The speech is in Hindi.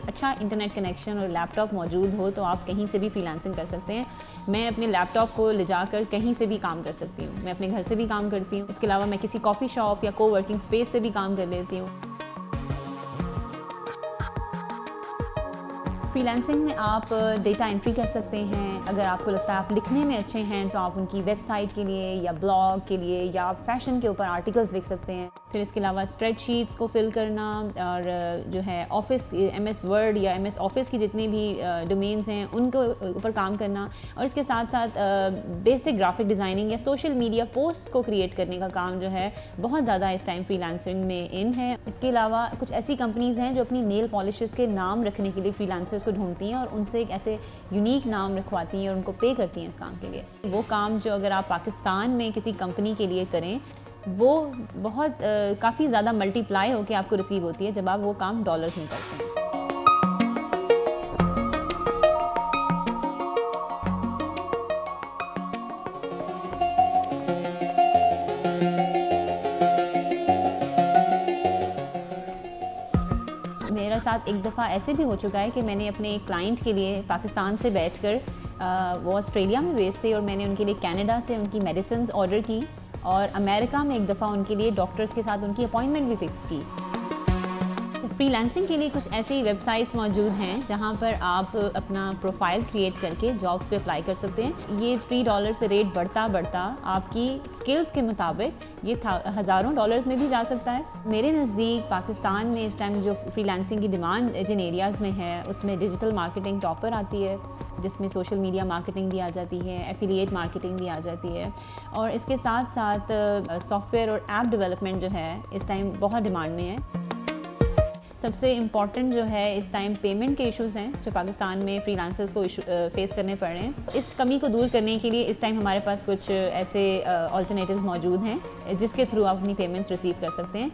अच्छा इंटरनेट कनेक्शन और लैपटॉप मौजूद हो तो आप कहीं से भी फ्रीलांसिंग कर सकते हैं। मैं अपने लैपटॉप को ले जाकर कहीं से भी काम कर सकती हूँ। मैं अपने घर से भी काम करती हूँ। इसके अलावा मैं किसी कॉफ़ी शॉप या को वर्किंग स्पेस से भी काम कर लेती हूँ। फ्रीलांसिंग में आप डेटा एंट्री कर सकते हैं। अगर आपको लगता है आप लिखने में अच्छे हैं तो आप उनकी वेबसाइट के लिए या ब्लॉग के लिए या फैशन के ऊपर आर्टिकल्स लिख सकते हैं। फिर इसके अलावा स्प्रेडशीट्स को फिल करना और जो है ऑफिस MS वर्ड या MS ऑफिस की जितनी भी डोमेन्स हैं उनको ऊपर काम करना, और इसके साथ साथ बेसिक ग्राफिक डिज़ाइनिंग या सोशल मीडिया पोस्ट को क्रिएट करने का काम जो है बहुत ज़्यादा इस टाइम फ्रीलांसिंग में इन है। इसके अलावा कुछ ऐसी कंपनीज़ हैं जो अपनी नेल पॉलिशेस के नाम रखने के लिए फ्रीलांसर्स को ढूंढती हैं और उनसे एक ऐसे यूनिक नाम रखवाती हैं और उनको पे करती हैं इस काम के लिए। वो काम जो अगर आप पाकिस्तान में किसी कंपनी के लिए करें वो बहुत काफ़ी ज़्यादा मल्टीप्लाई होकर आपको रिसीव होती है जब आप वो काम डॉलर्स में करते हैं। मेरे साथ एक दफ़ा ऐसे भी हो चुका है कि मैंने अपने एक क्लाइंट के लिए पाकिस्तान से बैठकर वो ऑस्ट्रेलिया में बेस्ड थे और मैंने उनके लिए कनाडा से उनकी मेडिसिन्स ऑर्डर की और अमेरिका में एक दफ़ा उनके लिए डॉक्टर्स के साथ उनकी अपॉइंटमेंट भी फिक्स की। फ्रीलांसिंग के लिए कुछ ऐसी वेबसाइट्स मौजूद हैं जहां पर आप अपना प्रोफाइल क्रिएट करके जॉब्स पे अप्लाई कर सकते हैं। ये $3 से रेट बढ़ता बढ़ता आपकी स्किल्स के मुताबिक ये हज़ारों डॉलर्स में भी जा सकता है। मेरे नज़दीक पाकिस्तान में इस टाइम जो फ्रीलांसिंग की डिमांड जिन एरियाज़ में है उसमें डिजिटल मार्केटिंग टॉपर आती है, जिसमें सोशल मीडिया मार्केटिंग भी आ जाती है, एफिलिएट मार्केटिंग भी आ जाती है, और इसके साथ साथ सॉफ्टवेयर और ऐप डेवलपमेंट जो है इस टाइम बहुत डिमांड में है। सबसे इम्पॉर्टेंट जो है इस टाइम पेमेंट के इश्यूज़ हैं जो पाकिस्तान में फ्रीलांसर्स को फेस करने पड़ रहे हैं। इस कमी को दूर करने के लिए इस टाइम हमारे पास कुछ ऐसे अल्टरनेटिव्स मौजूद हैं जिसके थ्रू आप अपनी पेमेंट्स रिसीव कर सकते हैं।